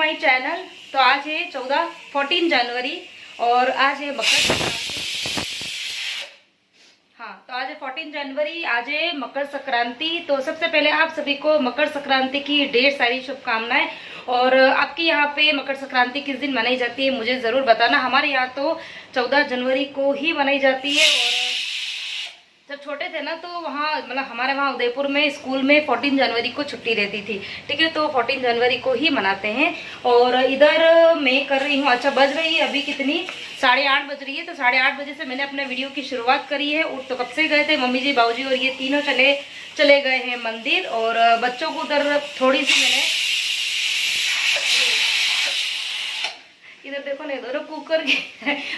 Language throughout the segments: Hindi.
My channel. तो आज है 14 जनवरी और आज है मकर संक्रांति। हाँ, तो आज है 14 जनवरी, आज है मकर संक्रांति। तो सबसे पहले आप सभी को मकर संक्रांति की ढेर सारी शुभकामनाएं। और आपके यहाँ पे मकर संक्रांति किस दिन मनाई जाती है मुझे ज़रूर बताना। हमारे यहाँ तो 14 जनवरी को ही मनाई जाती है। और जब छोटे थे ना तो वहाँ मतलब हमारे वहाँ उदयपुर में स्कूल में 14 जनवरी को छुट्टी रहती थी। ठीक है, तो 14 जनवरी को ही मनाते हैं। और इधर मैं कर रही हूँ, अच्छा बज रही है अभी कितनी, 8:30 बज रही है। तो 8:30 बजे से मैंने अपने वीडियो की शुरुआत करी है। उठ तो कब से गए थे, मम्मी जी बाबूजी और ये तीनों चले गए हैं मंदिर। और बच्चों को उधर थोड़ी सी मैंने इधर देखो ना,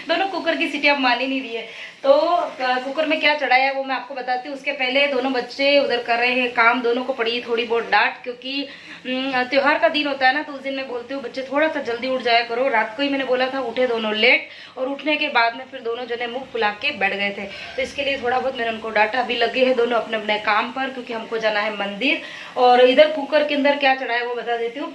दोनों कुकर की सीटी अब मान ही नहीं रही है। तो कुकर में क्या चढ़ाया है वो मैं आपको बताती हूँ। उसके पहले दोनों बच्चे उधर कर रहे हैं काम, दोनों को पड़ी थोड़ी बहुत डांट, क्योंकि त्योहार का दिन होता है ना। तो उस दिन मैं बोलती हूँ बच्चे थोड़ा सा जल्दी उठ जाया करो। रात को ही मैंने बोला था, उठे दोनों लेट, और उठने के बाद में फिर दोनों जने मुंह फुला के बैठ गए थे। तो इसके लिए थोड़ा बहुत मैंने उनको डांटा। अभी लगे हैं दोनों अपने अपने काम पर, क्योंकि हमको जाना है मंदिर। और इधर कुकर के अंदर क्या चढ़ाया है वो बता देती हूँ।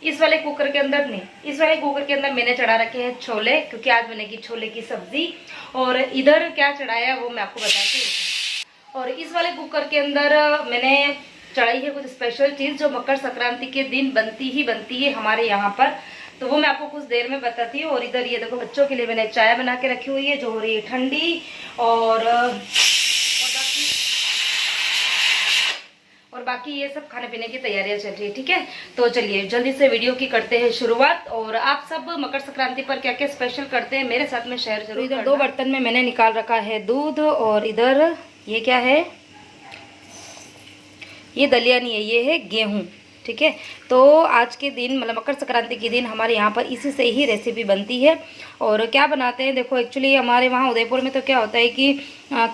इस वाले कुकर के अंदर नहीं, इस वाले कुकर के अंदर मैंने चढ़ा रखे हैं छोले, क्योंकि आज बनेगी छोले की सब्जी। और इधर क्या चढ़ाया वो मैं आपको बताती हूँ। और इस वाले कुकर के अंदर मैंने चढ़ाई है कुछ स्पेशल चीज़ जो मकर संक्रांति के दिन बनती है हमारे यहाँ पर। तो वो मैं आपको कुछ देर में बताती हूँ। और इधर ये देखो बच्चों के लिए मैंने चाय बना के रखी हुई है जो हो रही है ठंडी। और बाकी ये सब खाने पीने की तैयारियां चल रही है। ठीक है, तो चलिए जल्दी से वीडियो की करते हैं शुरुआत। और आप सब मकर संक्रांति पर क्या क्या स्पेशल करते हैं मेरे साथ में शेयर जरूर। इधर 2 बर्तन में मैंने निकाल रखा है दूध। और इधर ये क्या है, ये दलिया नहीं है, ये है गेहूं। ठीक है, तो आज के दिन मतलब मकर संक्रांति के दिन हमारे यहाँ पर इसी से ही रेसिपी बनती है। और क्या बनाते हैं देखो, एक्चुअली हमारे वहाँ उदयपुर में तो क्या होता है कि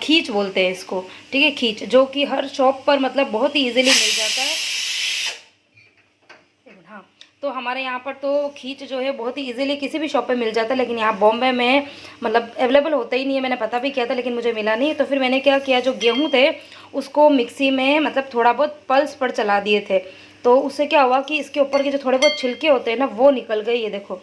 खीच बोलते हैं इसको। ठीक है, खीच, जो कि हर शॉप पर मतलब बहुत ही ईजिली मिल जाता है। हाँ, तो हमारे यहाँ पर तो खीच जो है बहुत ही इजीली किसी भी शॉप पे मिल जाता है। लेकिन यहाँ बॉम्बे में मतलब अवेलेबल होता ही नहीं है। मैंने पता भी किया था लेकिन मुझे मिला नहीं। तो फिर मैंने क्या किया, जो गेहूँ थे उसको मिक्सी में मतलब थोड़ा बहुत पल्स पर चला दिए थे। तो उससे क्या हुआ कि इसके ऊपर के जो थोड़े बहुत छिलके होते हैं ना वो निकल गए। ये देखो,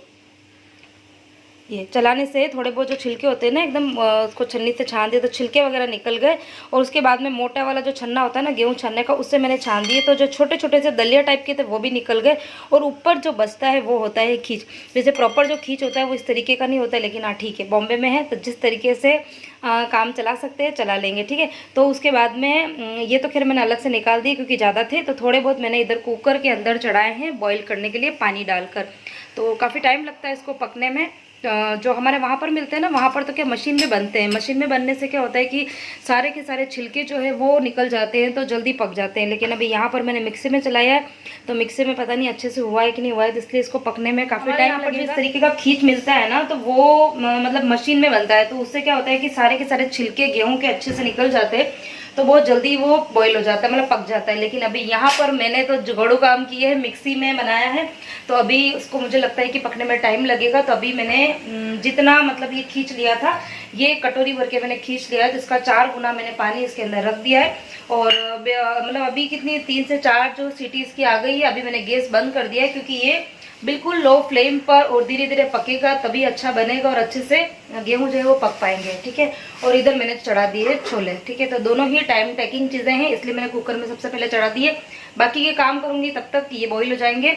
ये चलाने से थोड़े बहुत जो छिलके होते हैं ना एकदम उसको छन्नी से छान दिए तो छिलके वगैरह निकल गए। और उसके बाद में मोटा वाला जो छन्ना होता है ना गेहूं छन्ने का, उससे मैंने छान दिए तो जो छोटे छोटे से दलिया टाइप के थे वो भी निकल गए। और ऊपर जो बचता है वो होता है खींच। जैसे प्रॉपर जो खींच होता है वो इस तरीके का नहीं होता है, लेकिन हाँ ठीक है, बॉम्बे में है तो जिस तरीके से काम चला सकते हैं चला लेंगे। ठीक है, तो उसके बाद में ये तो खैर मैंने अलग से निकाल दिए क्योंकि ज़्यादा थे। तो थोड़े बहुत मैंने इधर कुकर के अंदर चढ़ाए हैं बॉईल करने के लिए पानी डालकर। तो काफ़ी टाइम लगता है इसको पकने में। जो हमारे वहाँ पर मिलते हैं ना, वहाँ पर तो क्या मशीन में बनते हैं। मशीन में बनने से क्या होता है कि सारे के सारे छिलके जो है वो निकल जाते हैं तो जल्दी पक जाते हैं। लेकिन अभी यहाँ पर मैंने मिक्सी में चलाया है तो मिक्सी में पता नहीं अच्छे से हुआ है कि नहीं हुआ है, तो इसलिए इसको पकने में काफ़ी टाइम लगेगा। इस तरीके का खींच मिलता है ना तो वो मतलब मशीन में बनता है। तो उससे क्या होता है कि सारे के सारे छिलके गेहूँ के अच्छे से निकल जाते हैं तो बहुत जल्दी वो बॉईल हो जाता है, मतलब पक जाता है। लेकिन अभी यहाँ पर मैंने तो जुगाड़ू काम किए है, मिक्सी में बनाया है तो अभी उसको मुझे लगता है कि पकने में टाइम लगेगा। तो अभी मैंने जितना मतलब ये खींच लिया था, ये कटोरी भर के मैंने खींच लिया है तो इसका 4 गुना मैंने पानी इसके अंदर रख दिया है। और मतलब अभी कितनी 3 से 4 जो सीटी इसकी आ गई है। अभी मैंने गैस बंद कर दिया है क्योंकि ये बिल्कुल लो फ्लेम पर और धीरे धीरे पकेगा तभी अच्छा बनेगा और अच्छे से गेहूं जो है वो पक पाएंगे। ठीक है, और इधर मैंने चढ़ा दिए छोले। ठीक है, तो दोनों ही टाइम टेकिंग चीज़ें हैं इसलिए मैंने कुकर में सबसे पहले चढ़ा दिए। बाकी ये काम करूंगी तब तक ये बॉईल हो जाएंगे।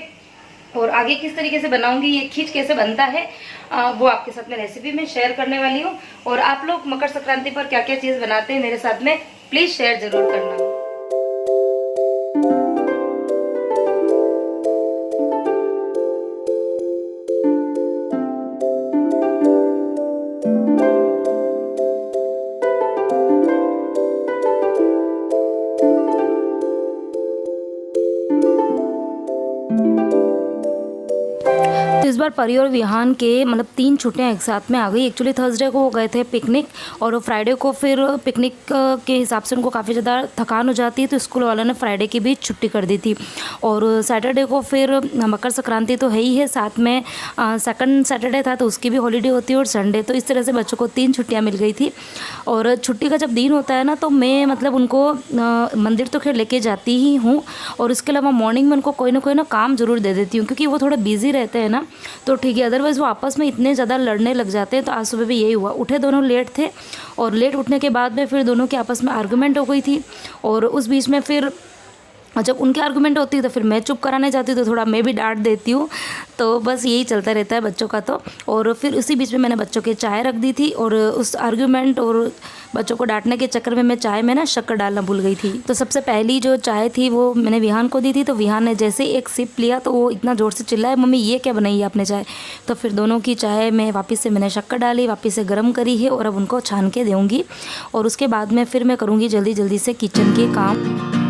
और आगे किस तरीके से बनाऊंगी, ये खींच कैसे बनता है वो आपके साथ में रेसिपी में शेयर करने वाली हूँ। और आप लोग मकर संक्रांति पर क्या क्या चीज़ बनाते हैं मेरे साथ में प्लीज़ शेयर जरूर करना। बार परी और विहान के मतलब 3 छुट्टियां एक साथ में आ गई। एक्चुअली थर्सडे को हो गए थे पिकनिक और फ्राइडे को फिर पिकनिक के हिसाब से उनको काफ़ी ज़्यादा थकान हो जाती है, तो स्कूल वालों ने फ्राइडे की भी छुट्टी कर दी थी। और सैटरडे को फिर मकर संक्रांति तो है ही है, साथ में सेकंड सैटरडे था तो उसकी भी हॉलीडे होती है और संडे, तो इस तरह से बच्चों को 3 छुट्टियाँ मिल गई थी। और छुट्टी का जब दिन होता है ना तो मैं मतलब उनको मंदिर तो खैर लेके जाती ही हूँ, और उसके अलावा मॉर्निंग में उनको कोई ना काम ज़रूर दे देती हूँ, क्योंकि वो थोड़ा बिजी रहते हैं ना, तो ठीक है। अदरवाइज़ वो आपस में इतने ज़्यादा लड़ने लग जाते हैं। तो आज सुबह भी यही हुआ, उठे दोनों लेट थे और लेट उठने के बाद में फिर दोनों के आपस में आर्गुमेंट हो गई थी। और उस बीच में फिर जब उनके आर्गुमेंट होती है तो फिर मैं चुप कराने जाती हूँ, तो थोड़ा मैं भी डांट देती हूँ। तो बस यही चलता रहता है बच्चों का तो। और फिर उसी बीच में मैंने बच्चों के चाय रख दी थी, और उस आर्गुमेंट और बच्चों को डांटने के चक्कर में मैं चाय में ना शक्कर डालना भूल गई थी। तो सबसे पहली जो चाय थी वो मैंने विहान को दी थी, तो विहान ने जैसे ही एक सिप लिया तो वो इतना ज़ोर से चिल्लाया, मम्मी ये क्या बनाई है आपने चाय। तो फिर दोनों की चाय में वापस से मैंने शक्कर डाली, वापस से गर्म करी है और अब उनको छान के दूँगी। और उसके बाद में फिर मैं करूँगी जल्दी जल्दी से किचन के काम।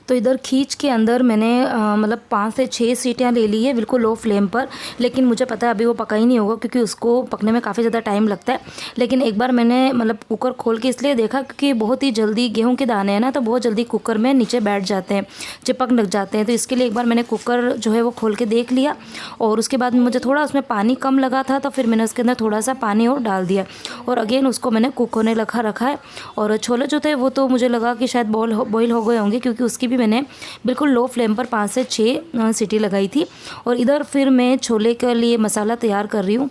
तो इधर खींच के अंदर मैंने मतलब 5 से 6 सीटियाँ ले ली है बिल्कुल लो फ्लेम पर, लेकिन मुझे पता है अभी वो पका ही नहीं होगा क्योंकि उसको पकने में काफ़ी ज़्यादा टाइम लगता है। लेकिन एक बार मैंने मतलब कुकर खोल के इसलिए देखा क्योंकि बहुत ही जल्दी गेहूं के दाने हैं ना, तो बहुत जल्दी कुकर में नीचे बैठ जाते हैं, चिपक लग जाते हैं। तो इसके लिए एक बार मैंने कुकर जो है वो खोल के देख लिया, और उसके बाद मुझे थोड़ा उसमें पानी कम लगा था, तो फिर मैंने उसके अंदर थोड़ा सा पानी और डाल दिया, और अगेन उसको मैंने कुक होने रखा है। और छोले जो थे वो तो मुझे लगा कि शायद बॉईल हो गए होंगे, क्योंकि उसकी भी मैंने बिल्कुल लो फ्लेम पर 5 से 6 सीटी लगाई थी। और इधर फिर मैं छोले के लिए मसाला तैयार कर रही हूँ।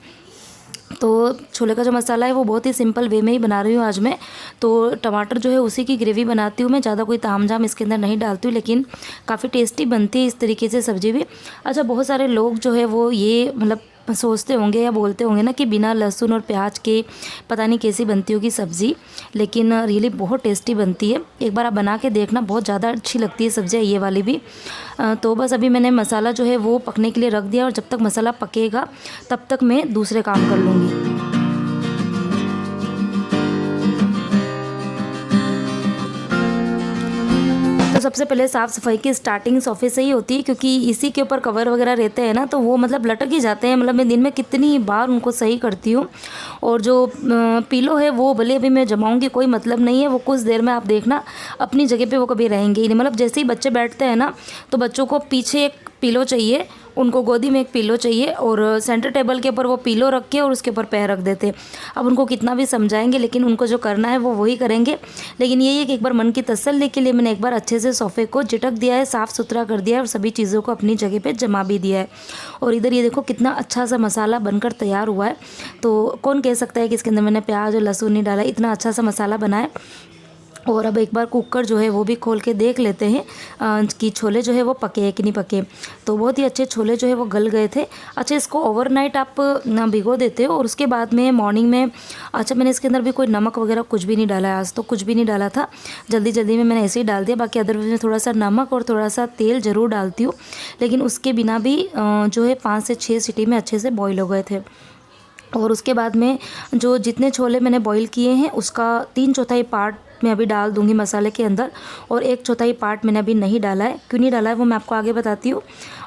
तो छोले का जो मसाला है वो बहुत ही सिंपल वे में ही बना रही हूँ आज मैं। तो टमाटर जो है उसी की ग्रेवी बनाती हूँ मैं, ज़्यादा कोई तामझाम इसके अंदर नहीं डालती हूँ, लेकिन काफ़ी टेस्टी बनती है इस तरीके से सब्ज़ी भी। अच्छा, बहुत सारे लोग जो है वो ये मतलब सोचते होंगे या बोलते होंगे ना कि बिना लहसुन और प्याज के पता नहीं कैसी बनती होगी सब्ज़ी, लेकिन रियली बहुत टेस्टी बनती है। एक बार आप बना के देखना, बहुत ज़्यादा अच्छी लगती है सब्ज़ी ये वाली भी। तो बस अभी मैंने मसाला जो है वो पकने के लिए रख दिया, और जब तक मसाला पकेगा तब तक मैं दूसरे काम कर लूँगी। तो सबसे पहले साफ़ सफाई की स्टार्टिंग सोफे से ही होती है, क्योंकि इसी के ऊपर कवर वगैरह रहते हैं ना, तो वो मतलब लटक ही जाते हैं। मतलब मैं दिन में कितनी बार उनको सही करती हूँ। और जो पीलो है वो भले अभी मैं जमाऊँगी, कोई मतलब नहीं है, वो कुछ देर में आप देखना अपनी जगह पे वो कभी रहेंगे ही नहीं। मतलब जैसे ही बच्चे बैठते हैं ना, तो बच्चों को पीछे एक पिलो चाहिए, उनको गोदी में एक पिलो चाहिए, और सेंटर टेबल के ऊपर वो पिलो रख के और उसके ऊपर पैर रख देते हैं। अब उनको कितना भी समझाएंगे, लेकिन उनको जो करना है वो वही करेंगे। लेकिन यही है कि एक बार मन की तसल्ली के लिए मैंने एक बार अच्छे से सोफ़े को झटक दिया है, साफ़ सुथरा कर दिया है, और सभी चीज़ों को अपनी जगह पे जमा भी दिया है। और इधर ये देखो कितना अच्छा सा मसाला बनकर तैयार हुआ है। तो कौन कह सकता है कि इसके अंदर मैंने प्याज और लहसुन नहीं डाला, इतना अच्छा सा मसाला बना है। और अब एक बार कुकर जो है वो भी खोल के देख लेते हैं कि छोले जो है वो पके हैं कि नहीं पके। तो बहुत ही अच्छे छोले जो है वो गल गए थे। अच्छा, इसको ओवरनाइट आप भिगो देते हो, और उसके बाद में मॉर्निंग में, अच्छा मैंने इसके अंदर भी कोई नमक वगैरह कुछ भी नहीं डाला है, आज तो कुछ भी नहीं डाला था, जल्दी जल्दी में मैंने ऐसे ही डाल दिया। बाकी अदरवाइज में थोड़ा सा नमक और थोड़ा सा तेल ज़रूर डालती हूँ, लेकिन उसके बिना भी जो है 5 से 6 सीटी में अच्छे से बॉईल हो गए थे। और उसके बाद में जो जितने छोले मैंने बॉईल किए हैं उसका 3/4 पार्ट मैं अभी डाल दूंगी मसाले के अंदर, और 1/4 पार्ट मैंने अभी नहीं डाला है। क्यों नहीं डाला है वो मैं आपको आगे बताती हूँ।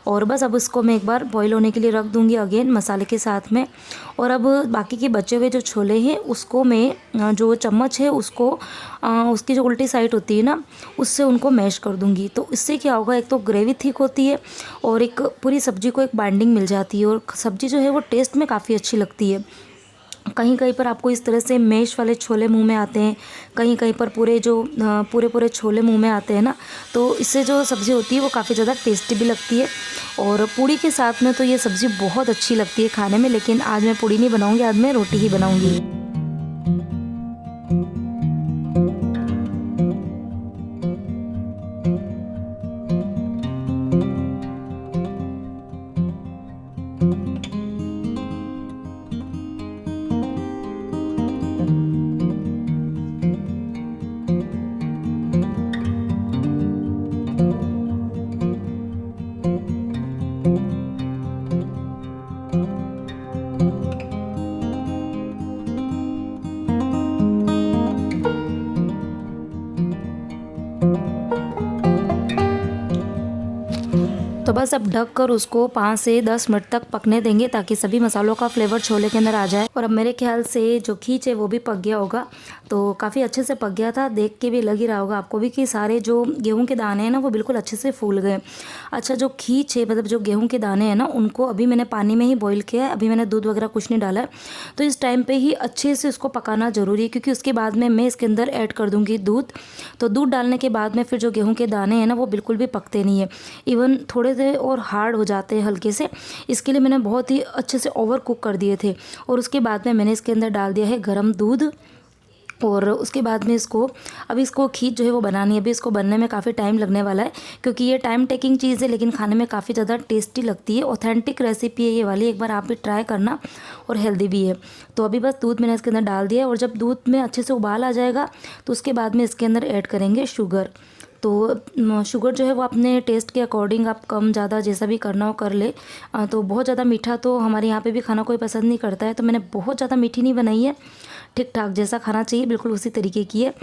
और बस अब उसको मैं एक बार बॉईल होने के लिए रख दूंगी अगेन मसाले के साथ में। और अब बाकी के बचे हुए जो छोले हैं उसको मैं जो चम्मच है उसको उसकी जो उल्टी साइड होती है ना, उससे उनको मैश कर दूंगी। तो इससे क्या होगा, एक तो ग्रेवी थिक होती है और एक पूरी सब्ज़ी को एक बाइंडिंग मिल जाती है, और सब्ज़ी जो है वो टेस्ट में काफ़ी अच्छी लगती है। कहीं कहीं पर आपको इस तरह से मैश वाले छोले मुंह में आते हैं, कहीं कहीं पर पूरे छोले मुंह में आते हैं ना, तो इससे जो सब्ज़ी होती है वो काफ़ी ज़्यादा टेस्टी भी लगती है। और पूड़ी के साथ में तो ये सब्ज़ी बहुत अच्छी लगती है खाने में, लेकिन आज मैं पूड़ी नहीं बनाऊँगी, आज मैं रोटी ही बनाऊँगी। तो बस अब ढक कर उसको 5 से 10 मिनट तक पकने देंगे ताकि सभी मसालों का फ्लेवर छोले के अंदर आ जाए। और अब मेरे ख्याल से जो खीच है वो भी पक गया होगा, तो काफ़ी अच्छे से पक गया था। देख के भी लग ही रहा होगा आपको भी कि सारे जो गेहूं के दाने हैं ना वो बिल्कुल अच्छे से फूल गए। अच्छा, जो खीच है मतलब जो गेहूं के दाने हैं ना उनको अभी मैंने पानी में ही बॉईल किया है, अभी मैंने दूध वगैरह कुछ नहीं डाला है। तो इस टाइम पर ही अच्छे से उसको पकाना ज़रूरी है, क्योंकि उसके बाद में मैं इसके अंदर ऐड कर दूँगी दूध। तो दूध डालने के बाद में फिर जो गेहूँ के दाने हैं ना वो बिल्कुल भी पकते नहीं है, इवन थोड़े से और हार्ड हो जाते हैं हल्के से। इसके लिए मैंने बहुत ही अच्छे से ओवर कुक कर दिए थे। और उसके बाद में मैंने इसके अंदर डाल दिया है गरम दूध। और उसके बाद में अभी इसको खीर जो है वो बनानी है। अभी इसको बनने में काफ़ी टाइम लगने वाला है, क्योंकि ये टाइम टेकिंग चीज़ है लेकिन खाने में काफ़ी ज़्यादा टेस्टी लगती है। ऑथेंटिक रेसिपी है ये वाली, एक बार आप भी ट्राई करना, और हेल्दी भी है। तो अभी बस दूध मैंने इसके अंदर डाल दिया है, और जब दूध में अच्छे से उबाल आ जाएगा तो उसके बाद में इसके अंदर ऐड करेंगे शुगर। तो शुगर जो है वो अपने टेस्ट के अकॉर्डिंग आप कम ज़्यादा जैसा भी करना हो कर ले। तो बहुत ज़्यादा मीठा तो हमारे यहाँ पे भी खाना कोई पसंद नहीं करता है, तो मैंने बहुत ज़्यादा मीठी नहीं बनाई है, ठीक ठाक जैसा खाना चाहिए बिल्कुल उसी तरीके की है।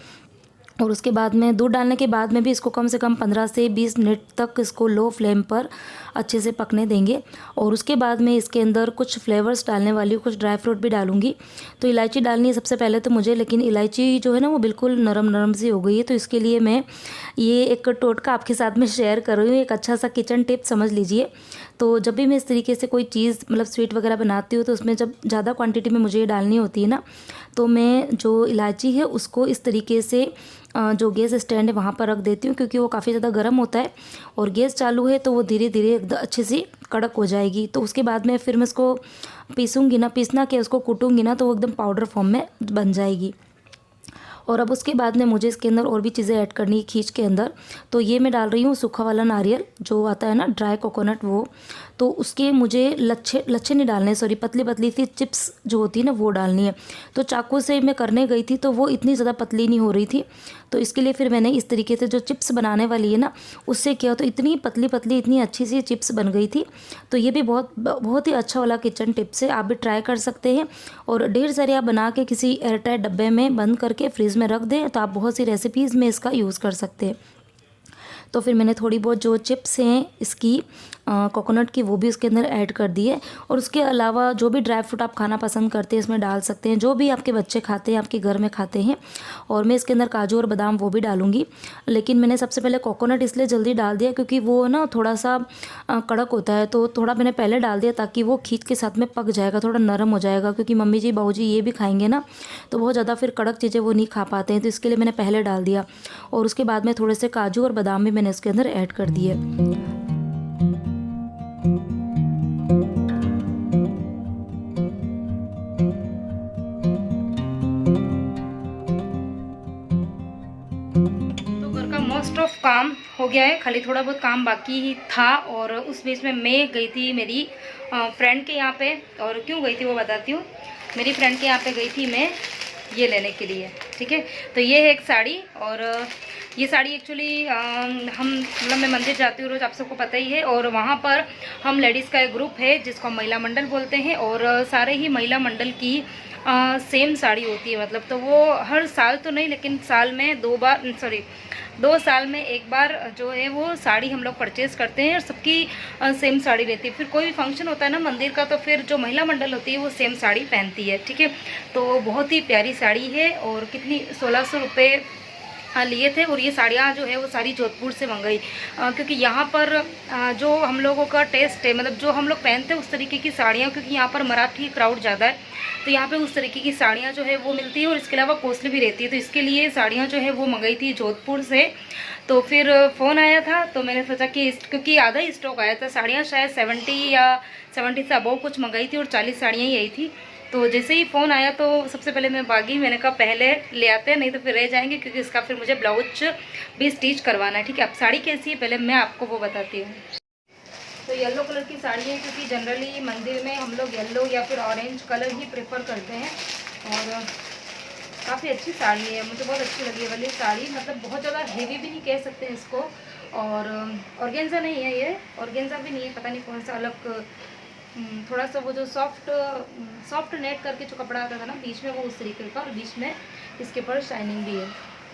और उसके बाद में दूध डालने के बाद में भी इसको कम से कम 15 से 20 मिनट तक इसको लो फ्लेम पर अच्छे से पकने देंगे। और उसके बाद में इसके अंदर कुछ फ्लेवर्स डालने वाली हूँ, कुछ ड्राई फ्रूट भी डालूंगी। तो इलायची डालनी है सबसे पहले तो मुझे, लेकिन इलायची जो है ना वो बिल्कुल नरम नरम सी हो गई है। तो इसके लिए मैं ये एक टोटका आपके साथ में शेयर कर रही हूँ, एक अच्छा सा किचन टिप समझ लीजिए। तो जब भी मैं इस तरीके से कोई चीज़ मतलब स्वीट वगैरह बनाती हूँ तो उसमें जब ज़्यादा क्वांटिटी में मुझे ये डालनी होती है ना, तो मैं जो इलायची है उसको इस तरीके से जो गैस स्टैंड है वहाँ पर रख देती हूँ, क्योंकि वो काफ़ी ज़्यादा गर्म होता है और गैस चालू है तो वो धीरे धीरे एकदम अच्छे से कड़क हो जाएगी। तो उसके बाद में फिर मैं इसको पीसूँगी ना, पीसना के उसको कूटूँगी ना, तो वो एकदम पाउडर फॉर्म में बन जाएगी। और अब उसके बाद में मुझे इसके अंदर और भी चीज़ें ऐड करनी है खींच के अंदर। तो ये मैं डाल रही हूँ सूखा वाला नारियल जो आता है ना, ड्राई कोकोनट, वो। तो उसके मुझे लच्छे लच्छे नहीं डालने, सॉरी, पतली पतली सी चिप्स जो होती है ना वो डालनी है। तो चाकू से मैं करने गई थी तो वो इतनी ज़्यादा पतली नहीं हो रही थी, तो इसके लिए फिर मैंने इस तरीके से जो चिप्स बनाने वाली है ना उससे किया, तो इतनी पतली पतली इतनी अच्छी सी चिप्स बन गई थी। तो ये भी बहुत बहुत ही अच्छा वाला किचन टिप्स है, आप भी ट्राई कर सकते हैं। और ढेर सारे आप बना के किसी एयरटाइट डब्बे में बंद करके फ्रिज में रख दें, तो आप बहुत सी रेसिपीज़ में इसका यूज़ कर सकते हैं। तो फिर मैंने थोड़ी बहुत जो चिप्स हैं इसकी कोकोनट की वो भी उसके अंदर ऐड कर दी है। और उसके अलावा जो भी ड्राई फ्रूट आप खाना पसंद करते हैं इसमें डाल सकते हैं, जो भी आपके बच्चे खाते हैं, आपके घर में खाते हैं। और मैं इसके अंदर काजू और बादाम वो भी डालूंगी, लेकिन मैंने सबसे पहले कोकोनट इसलिए जल्दी डाल दिया क्योंकि वो ना थोड़ा सा कड़क होता है, तो थोड़ा मैंने पहले डाल दिया ताकि वो खींच के साथ में पक जाएगा, थोड़ा नरम हो जाएगा, क्योंकि मम्मी जी बाबू जी ये भी खाएंगे ना, तो बहुत ज़्यादा फिर कड़क चीज़ें वो नहीं खा पाते हैं, तो इसके लिए मैंने पहले डाल दिया। और उसके बाद में थोड़े से काजू और बादाम भी मैंने इसके अंदर ऐड कर दिए। तो घर का मोस्ट ऑफ काम हो गया है, खाली थोड़ा बहुत काम बाकी ही था। और उस बीच में मैं गई थी मेरी फ्रेंड के यहाँ पे, और क्यों गई थी वो बताती हूँ। मेरी फ्रेंड के यहाँ पे गई थी मैं ये लेने के लिए, ठीक है। तो ये है एक साड़ी, और ये साड़ी एक्चुअली हम मतलब मैं मंदिर जाती हूँ रोज़, आप सबको पता ही है। और वहाँ पर हम लेडीज़ का एक ग्रुप है जिसको हम महिला मंडल बोलते हैं, और सारे ही महिला मंडल की सेम साड़ी होती है। मतलब तो वो हर साल तो नहीं, लेकिन साल में 2 साल में एक बार जो है वो साड़ी हम लोग परचेज़ करते हैं, और सबकी सेम साड़ी रहती है। फिर कोई भी फंक्शन होता है ना मंदिर का, तो फिर जो महिला मंडल होती है वो सेम साड़ी पहनती है, ठीक है। तो बहुत ही प्यारी साड़ी है, और कितनी 1600 रुपये लिए थे। और ये साड़ियाँ जो है वो सारी जोधपुर से मंगाई, क्योंकि यहाँ पर जो हम लोगों का टेस्ट है, मतलब जो हम लोग पहनते हैं उस तरीके की साड़ियाँ, क्योंकि यहाँ पर मराठी क्राउड ज़्यादा है, तो यहाँ पे उस तरीके की साड़ियाँ जो है वो मिलती है, और इसके अलावा कॉस्टली भी रहती है। तो इसके लिए साड़ियाँ जो है वो मंगाई थी जोधपुर से। तो फिर फ़ोन आया था, तो मैंने सोचा कि क्योंकि आधा ही स्टॉक आया था, साड़ियाँ शायद 70 या 70 से अबव कुछ मंगाई थी, और 40 साड़ियाँ ही आई थी। तो जैसे ही फ़ोन आया तो सबसे पहले मैं भागी, मैंने कहा पहले ले आते हैं, नहीं तो फिर रह जाएंगे, क्योंकि इसका फिर मुझे ब्लाउज भी स्टिच करवाना है, ठीक है। अब साड़ी कैसी है पहले मैं आपको वो बताती हूँ। तो येलो कलर की साड़ी है, क्योंकि जनरली मंदिर में हम लोग येलो या फिर ऑरेंज कलर ही प्रेफर करते हैं। और काफ़ी अच्छी साड़ी है, मुझे बहुत अच्छी लगी है वाली साड़ी। मतलब बहुत ज़्यादा हेवी भी नहीं कह सकते इसको, और ऑर्गेन्जा नहीं है ये, ऑर्गेन्जा भी नहीं है, पता नहीं कौन सा अलग थोड़ा सा वो जो सॉफ्ट नेट करके जो कपड़ा आता था ना बीच में, वो उस तरीके का, और बीच में इसके ऊपर शाइनिंग भी है।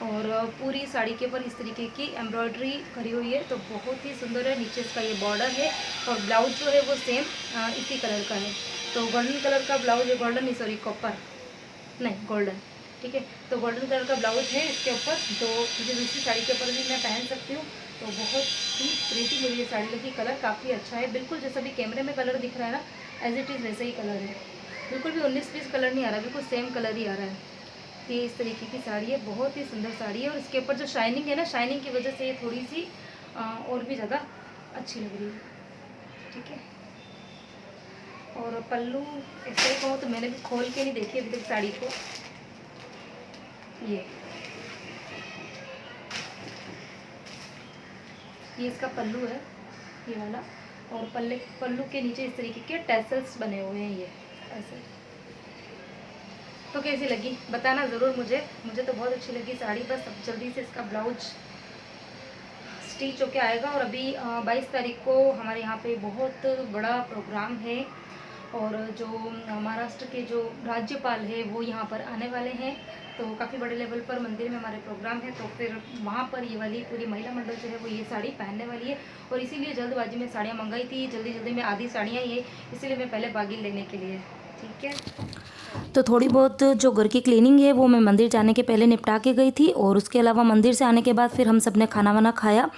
और पूरी साड़ी के ऊपर इस तरीके की एम्ब्रॉयडरी करी हुई है, तो बहुत ही सुंदर है। नीचे इसका ये बॉर्डर है और ब्लाउज जो है वो सेम इसी कलर का है। तो गोल्डन कलर का ब्लाउज है, गोल्डन नहीं सॉरी कॉपर नहीं गोल्डन, ठीक है। तो गोल्डन कलर का ब्लाउज है इसके ऊपर, तो मुझे दूसरी साड़ी के ऊपर भी मैं पहन सकती हूँ। तो बहुत ही प्रीटी मुझे ये साड़ी लगी, कलर काफ़ी अच्छा है, बिल्कुल जैसा भी कैमरे में कलर दिख रहा है ना एज इट इज़ वैसा ही कलर है, बिल्कुल भी 19-20 कलर नहीं आ रहा, बिल्कुल सेम कलर ही आ रहा है। ये इस तरीके की साड़ी है, बहुत ही सुंदर साड़ी है। और इसके ऊपर जो शाइनिंग है ना, शाइनिंग की वजह से ये थोड़ी सी और भी ज़्यादा अच्छी लग रही है, ठीक है। और पल्लू ऐसे ही कहूँ तो मैंने भी खोल के नहीं देखी अभी तक साड़ी को। ये इसका पल्लू है ये वाला, और पल्लू के नीचे इस तरीके के टैसल्स बने हुए हैं ये ऐसे। तो कैसी लगी बताना ज़रूर मुझे तो बहुत अच्छी लगी साड़ी। बस अब जल्दी से इसका ब्लाउज स्टिच होके आएगा। और अभी 22 तारीख को हमारे यहाँ पे बहुत बड़ा प्रोग्राम है, और जो महाराष्ट्र के जो राज्यपाल है वो यहाँ पर आने वाले हैं, तो काफ़ी बड़े लेवल पर मंदिर में हमारे प्रोग्राम है। तो फिर वहाँ पर ये वाली पूरी महिला मंडल जो है वो ये साड़ी पहनने वाली है, और इसीलिए जल्दबाजी में साड़ियाँ मंगाई थी, जल्दी में आधी साड़ियाँ ये, इसीलिए मैं पहले भागी लेने के लिए, ठीक है। तो थोड़ी बहुत जो घर की क्लीनिंग है वो मैं मंदिर जाने के पहले निपटा के गई थी, और उसके अलावा मंदिर से आने के बाद फिर हम सब ने खाना वाना खाया,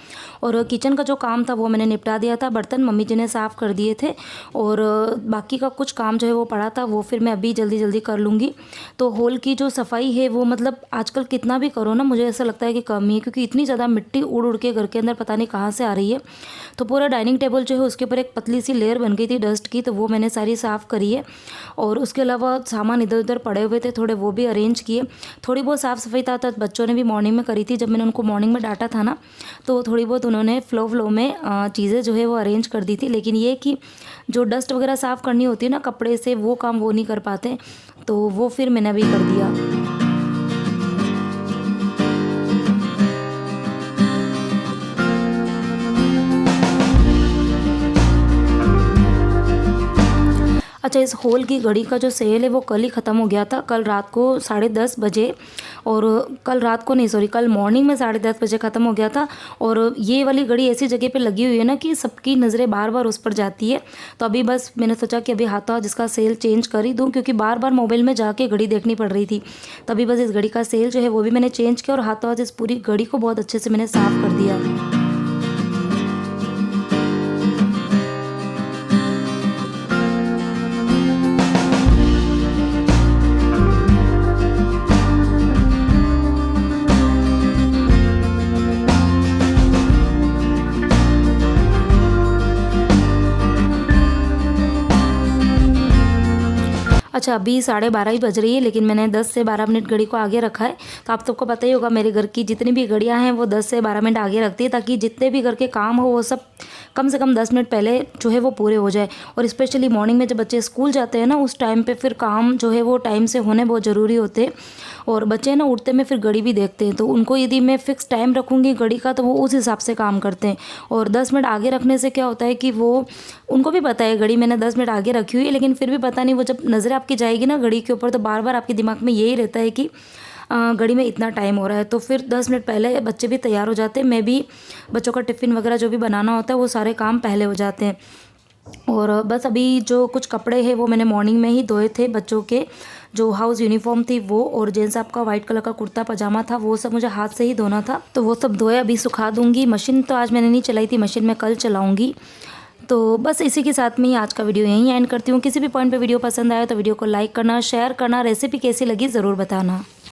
और किचन का जो काम था वो मैंने निपटा दिया था। बर्तन मम्मी जी ने साफ़ कर दिए थे, और बाकी का कुछ काम जो है वो पड़ा था, वो फिर मैं अभी जल्दी कर लूँगी। तो हॉल की जो सफाई है वो मतलब आजकल कितना भी करो ना, मुझे ऐसा लगता है कि कम ही है, क्योंकि इतनी ज़्यादा मिट्टी उड़ के घर के अंदर पता नहीं कहाँ से आ रही है। तो पूरा डाइनिंग टेबल जो है उसके ऊपर एक पतली सी लेयर बन गई थी डस्ट की, तो वो मैंने सारी साफ़ करी है। और उसके अलावा सामान इधर उधर पड़े हुए थे थोड़े, वो भी अरेंज किए। थोड़ी बहुत साफ़ सफाई था बच्चों ने भी मॉर्निंग में करी थी, जब मैंने उनको मॉर्निंग में डांटा था ना, तो थोड़ी बहुत उन्होंने फ्लो में चीज़ें जो है वो अरेंज कर दी थी। लेकिन ये कि जो डस्ट वगैरह साफ़ करनी होती है ना कपड़े से, वो काम वो नहीं कर पाते, तो वो फिर मैंने अभी कर दिया। अच्छा, इस हॉल की घड़ी का जो सेल है वो कल ही ख़त्म हो गया था, कल रात को 10:30 बजे, और कल रात को नहीं सॉरी कल मॉर्निंग में 10:30 बजे ख़त्म हो गया था। और ये वाली घड़ी ऐसी जगह पे लगी हुई है ना कि सबकी नज़रें बार बार उस पर जाती है। तो अभी बस मैंने सोचा कि अभी हाथों हाथ इसका सेल चेंज कर ही दूँ, क्योंकि बार बार मोबाइल में जाके घड़ी देखनी पड़ रही थी। तभी बस इस घड़ी का सेल जो है वो भी मैंने चेंज किया, और हाथों हाथ इस पूरी घड़ी को बहुत अच्छे से मैंने साफ़ कर दिया। अच्छा, अभी 12:30 ही बज रही है, लेकिन मैंने 10 से 12 मिनट घड़ी को आगे रखा है। तो आप सबको पता ही होगा मेरे घर की जितनी भी घड़ियां हैं वो 10 से 12 मिनट आगे रखती है, ताकि जितने भी घर के काम हो वो सब कम से कम 10 मिनट पहले जो है वो पूरे हो जाए। और स्पेशली मॉर्निंग में जब बच्चे स्कूल जाते हैं ना, उस टाइम पे फिर काम जो है वो टाइम से होने बहुत ज़रूरी होते हैं। और बच्चे ना उठते में फिर घड़ी भी देखते हैं, तो उनको यदि मैं फ़िक्स टाइम रखूँगी घड़ी का तो वो उस हिसाब से काम करते हैं। और 10 मिनट आगे रखने से क्या होता है कि वो उनको भी पता है घड़ी मैंने 10 मिनट आगे रखी हुई है, लेकिन फिर भी पता नहीं वो जब नज़र आपकी जाएगी ना घड़ी के ऊपर, तो बार बार आपके दिमाग में यही रहता है कि घड़ी में इतना टाइम हो रहा है। तो फिर 10 मिनट पहले बच्चे भी तैयार हो जाते हैं, मैं भी बच्चों का टिफ़िन वगैरह जो भी बनाना होता है वो सारे काम पहले हो जाते हैं। और बस अभी जो कुछ कपड़े हैं वो मैंने मॉर्निंग में ही धोए थे, बच्चों के जो हाउस यूनिफॉर्म थी वो, और जेंट्स साहब का वाइट कलर का कुर्ता पजामा था, वो सब मुझे हाथ से ही धोना था, तो वो सब धोए अभी सुखा दूंगी। मशीन तो आज मैंने नहीं चलाई थी, मशीन मैं कल चलाऊंगी। तो बस इसी के साथ में ही आज का वीडियो यहीं एंड करती हूँ। किसी भी पॉइंट पे वीडियो पसंद आया तो वीडियो को लाइक करना, शेयर करना, रेसिपी कैसी लगी ज़रूर बताना।